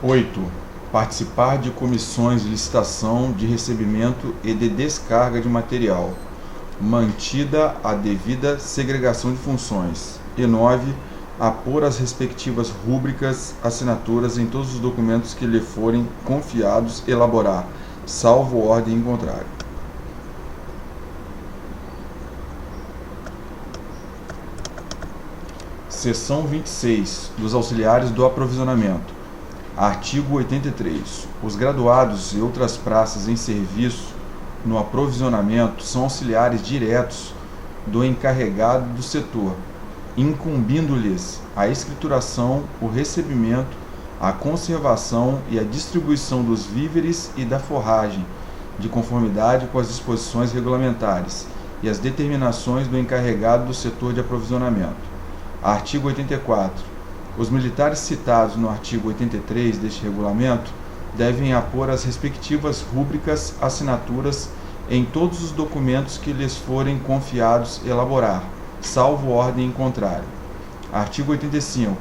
8. Participar de comissões de licitação, de recebimento e de descarga de material, mantida a devida segregação de funções. E 9. Apor as respectivas rúbricas, assinaturas em todos os documentos que lhe forem confiados elaborar, salvo ordem em contrário. Seção 26. Dos auxiliares do aprovisionamento. Artigo 83. Os graduados e outras praças em serviço no aprovisionamento são auxiliares diretos do encarregado do setor, incumbindo-lhes a escrituração, o recebimento, a conservação e a distribuição dos víveres e da forragem, de conformidade com as disposições regulamentares e as determinações do encarregado do setor de aprovisionamento. Artigo 84. Os militares citados no artigo 83 deste regulamento devem apor as respectivas rúbricas, assinaturas em todos os documentos que lhes forem confiados elaborar, salvo ordem em contrário. Artigo 85.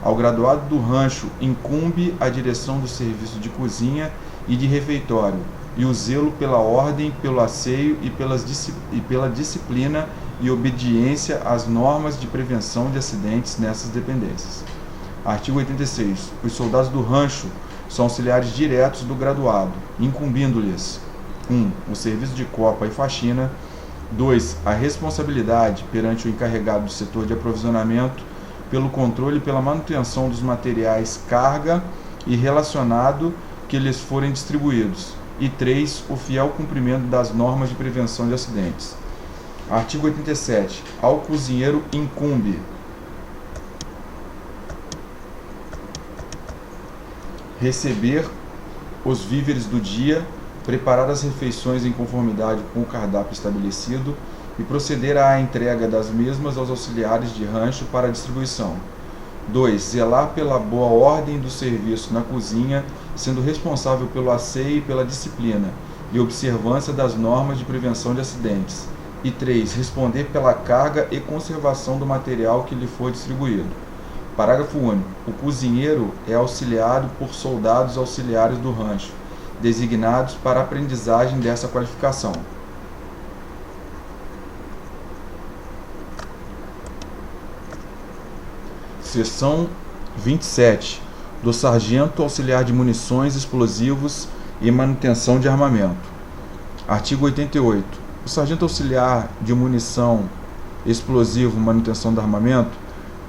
Ao graduado do rancho incumbe a direção do serviço de cozinha e de refeitório, e o zelo pela ordem, pelo asseio e pela disciplina e obediência às normas de prevenção de acidentes nessas dependências. Artigo 86. Os soldados do rancho são auxiliares diretos do graduado, incumbindo-lhes: 1. O serviço de copa e faxina. 2. A responsabilidade perante o encarregado do setor de aprovisionamento pelo controle e pela manutenção dos materiais carga e relacionado que lhes forem distribuídos. E 3. O fiel cumprimento das normas de prevenção de acidentes. Artigo 87. Ao cozinheiro incumbe: receber os víveres do dia, preparar as refeições em conformidade com o cardápio estabelecido e proceder à entrega das mesmas aos auxiliares de rancho para distribuição. 2. Zelar pela boa ordem do serviço na cozinha, sendo responsável pelo asseio e pela disciplina e observância das normas de prevenção de acidentes. E 3. Responder pela carga e conservação do material que lhe for distribuído. Parágrafo único. O cozinheiro é auxiliado por soldados auxiliares do rancho, designados para a aprendizagem dessa qualificação. Seção 27. Do sargento auxiliar de munições, explosivos e manutenção de armamento. Artigo 88. O sargento auxiliar de munição, explosivo e manutenção de armamento,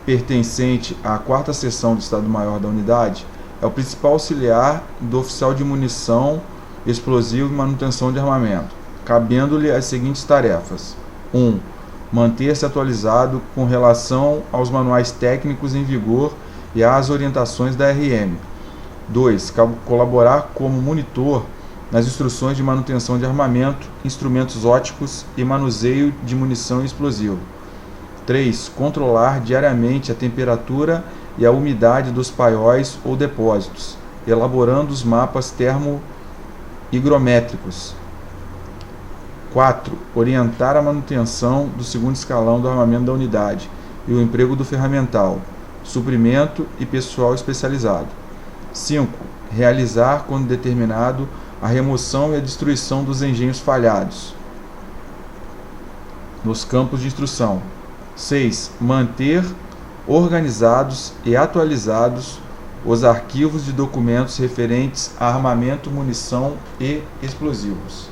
pertencente à 4ª seção do Estado-Maior da unidade, é o principal auxiliar do oficial de munição, explosivo e manutenção de armamento, cabendo-lhe as seguintes tarefas: 1. Manter-se atualizado com relação aos manuais técnicos em vigor e às orientações da RM. 2. Colaborar como monitor nas instruções de manutenção de armamento, instrumentos ópticos e manuseio de munição e explosivo. 3. Controlar diariamente a temperatura e a umidade dos paióis ou depósitos, elaborando os mapas termo-higrométricos. 4. Orientar a manutenção do 2º escalão do armamento da unidade e o emprego do ferramental, suprimento e pessoal especializado. 5. Realizar, quando determinado, a remoção e a destruição dos engenhos falhados nos campos de instrução. 6. Manter organizados e atualizados os arquivos de documentos referentes a armamento, munição e explosivos.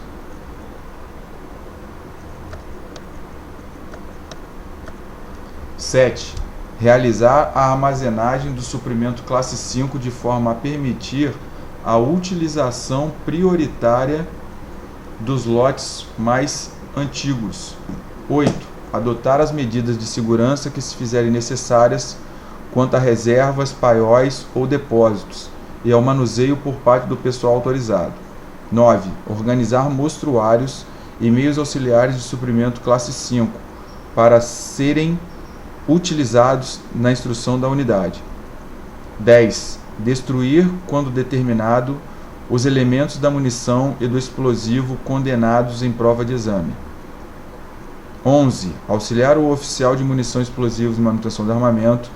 7. Realizar a armazenagem do suprimento classe 5 de forma a permitir a utilização prioritária dos lotes mais antigos. 8. Adotar as medidas de segurança que se fizerem necessárias quanto a reservas, paióis ou depósitos e ao manuseio por parte do pessoal autorizado. 9. Organizar mostruários e meios auxiliares de suprimento classe 5 para serem utilizados na instrução da unidade. 10. Destruir, quando determinado, os elementos da munição e do explosivo condenados em prova de exame. 11. Auxiliar o oficial de munição, explosivos e manutenção de armamento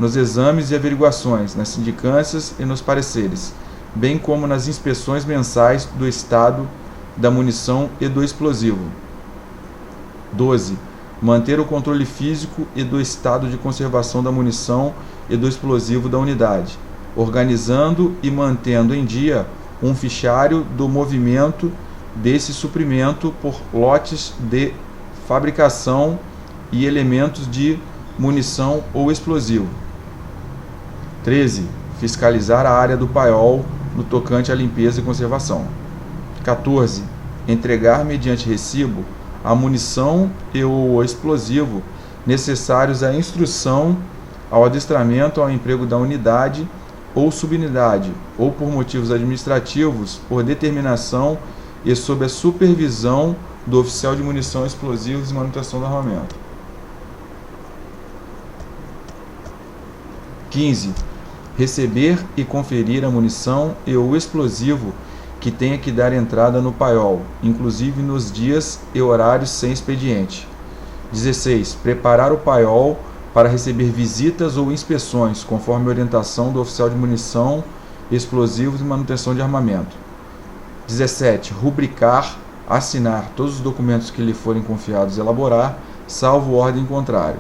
nos exames e averiguações, nas sindicâncias e nos pareceres, bem como nas inspeções mensais do estado da munição e do explosivo. 12. Manter o controle físico e do estado de conservação da munição e do explosivo da unidade, organizando e mantendo em dia um fichário do movimento desse suprimento por lotes de fabricação e elementos de munição ou explosivo. 13. Fiscalizar a área do paiol no tocante à limpeza e conservação. 14. Entregar mediante recibo a munição e o explosivo necessários à instrução, ao adestramento, ao emprego da unidade ou subunidade, ou por motivos administrativos, por determinação e sob a supervisão do oficial de munição, explosivos e manutenção do armamento. 15. Receber e conferir a munição e o explosivo que tenha que dar entrada no paiol, inclusive nos dias e horários sem expediente. 16. Preparar o paiol para receber visitas ou inspeções, conforme a orientação do oficial de munição, explosivos e manutenção de armamento. 17. Rubricar, assinar todos os documentos que lhe forem confiados elaborar, salvo ordem contrária.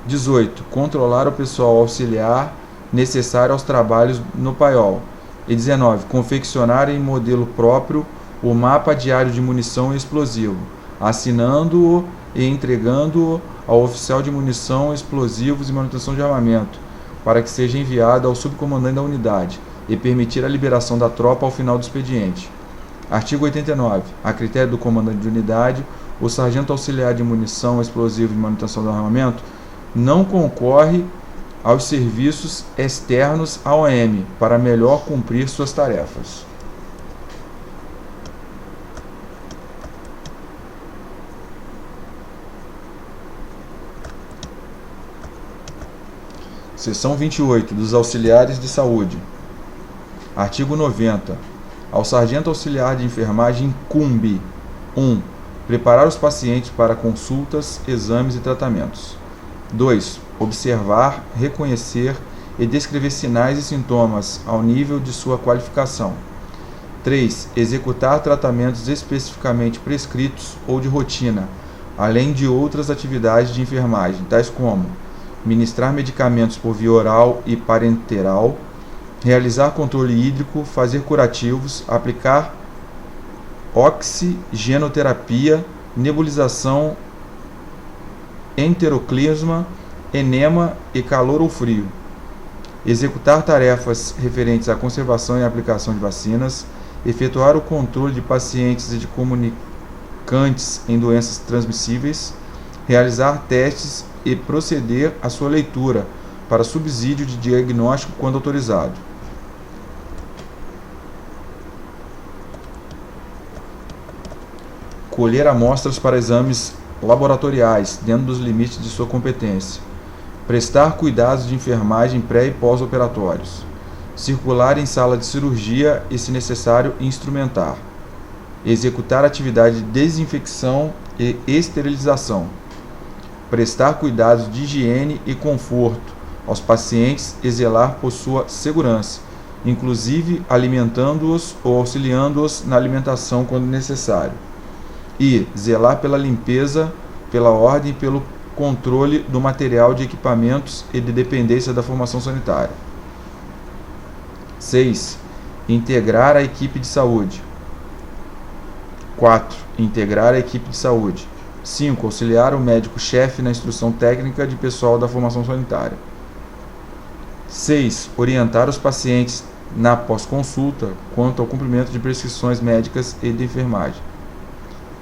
18. Controlar o pessoal auxiliar necessário aos trabalhos no paiol. E 19. Confeccionar em modelo próprio o mapa diário de munição e explosivo, assinando-o e entregando-o ao oficial de munição, explosivos e manutenção de armamento, para que seja enviado ao subcomandante da unidade, e permitir a liberação da tropa ao final do expediente. Artigo 89. A critério do comandante de unidade, o sargento auxiliar de munição, explosivo e manutenção do armamento não concorre aos serviços externos à OM para melhor cumprir suas tarefas. Seção 28. Dos auxiliares de saúde. Artigo 90. Ao sargento auxiliar de enfermagem incumbe: 1. Preparar os pacientes para consultas, exames e tratamentos. 2. Observar, reconhecer e descrever sinais e sintomas ao nível de sua qualificação. 3. Executar tratamentos especificamente prescritos ou de rotina, além de outras atividades de enfermagem, tais como ministrar medicamentos por via oral e parenteral, realizar controle hídrico, fazer curativos, aplicar oxigenoterapia, nebulização, enteroclisma, enema e calor ou frio, executar tarefas referentes à conservação e aplicação de vacinas, efetuar o controle de pacientes e de comunicantes em doenças transmissíveis, realizar testes e proceder à sua leitura para subsídio de diagnóstico quando autorizado. Colher amostras para exames laboratoriais, dentro dos limites de sua competência. Prestar cuidados de enfermagem pré- e pós-operatórios. Circular em sala de cirurgia e, se necessário, instrumentar. Executar atividade de desinfecção e esterilização. Prestar cuidados de higiene e conforto aos pacientes e zelar por sua segurança, inclusive alimentando-os ou auxiliando-os na alimentação quando necessário. E zelar pela limpeza, pela ordem e pelo controle do material de equipamentos e de dependência da formação sanitária. 6. Integrar a equipe de saúde. 4. Integrar a equipe de saúde. 5. Auxiliar o médico-chefe na instrução técnica de pessoal da formação sanitária. 6. Orientar os pacientes na pós-consulta quanto ao cumprimento de prescrições médicas e de enfermagem.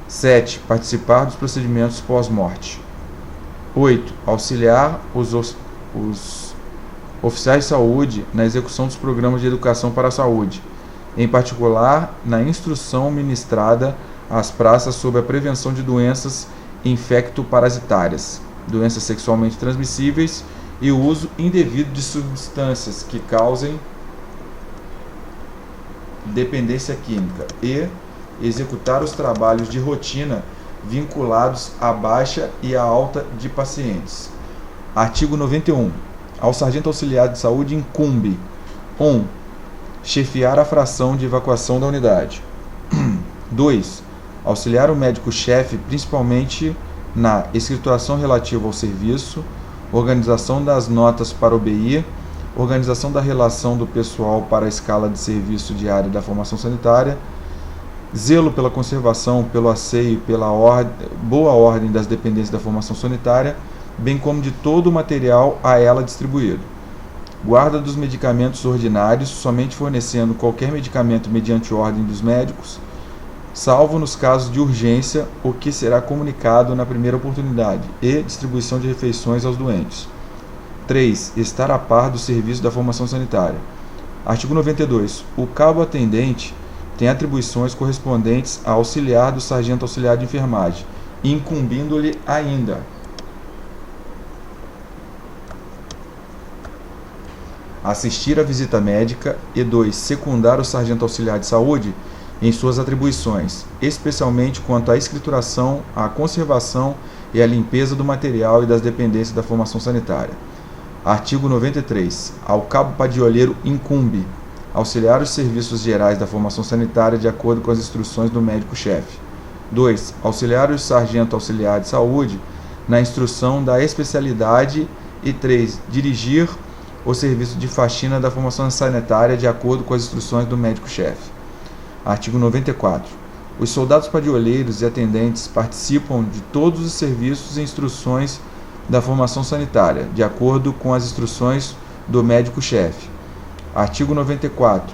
7. Participar dos procedimentos pós-morte. 8. Auxiliar os oficiais de saúde na execução dos programas de educação para a saúde, em particular na instrução ministrada às praças sobre a prevenção de doenças infecto-parasitárias, doenças sexualmente transmissíveis e o uso indevido de substâncias que causem dependência química, e executar os trabalhos de rotina vinculados à baixa e à alta de pacientes. Artigo 91. Ao sargento auxiliar de saúde incumbe 1. Chefiar a fração de evacuação da unidade. 2. Auxiliar o médico-chefe, principalmente na escrituração relativa ao serviço, organização das notas para o BI, organização da relação do pessoal para a escala de serviço diária da formação sanitária, zelo pela conservação, pelo asseio e pela boa ordem das dependências da formação sanitária, bem como de todo o material a ela distribuído. Guarda dos medicamentos ordinários, somente fornecendo qualquer medicamento mediante ordem dos médicos, salvo nos casos de urgência, o que será comunicado na primeira oportunidade, e distribuição de refeições aos doentes. 3. Estar a par do serviço da formação sanitária. Artigo 92. O cabo atendente tem atribuições correspondentes a auxiliar do sargento auxiliar de enfermagem, incumbindo-lhe ainda assistir à visita médica e 2. Secundar o sargento auxiliar de saúde em suas atribuições, especialmente quanto à escrituração, à conservação e à limpeza do material e das dependências da formação sanitária. Artigo 93. Ao cabo padiolheiro incumbe auxiliar os serviços gerais da formação sanitária de acordo com as instruções do médico-chefe. 2. Auxiliar o sargento auxiliar de saúde na instrução da especialidade e 3. Dirigir o serviço de faxina da formação sanitária de acordo com as instruções do médico-chefe. Artigo 94. Os soldados padioleiros e atendentes participam de todos os serviços e instruções da formação sanitária, de acordo com as instruções do médico-chefe. Artigo 94.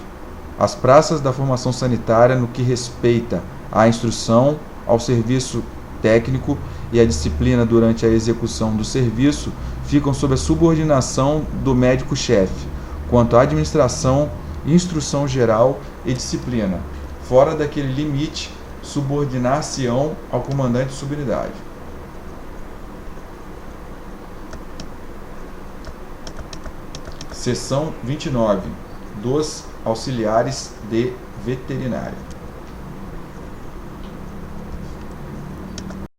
As praças da formação sanitária, no que respeita à instrução, ao serviço técnico e à disciplina durante a execução do serviço, ficam sob a subordinação do médico-chefe, quanto à administração, instrução geral e disciplina. Fora daquele limite, subordinar-se-ão ao comandante de subunidade. Seção 29. Dos auxiliares de veterinária.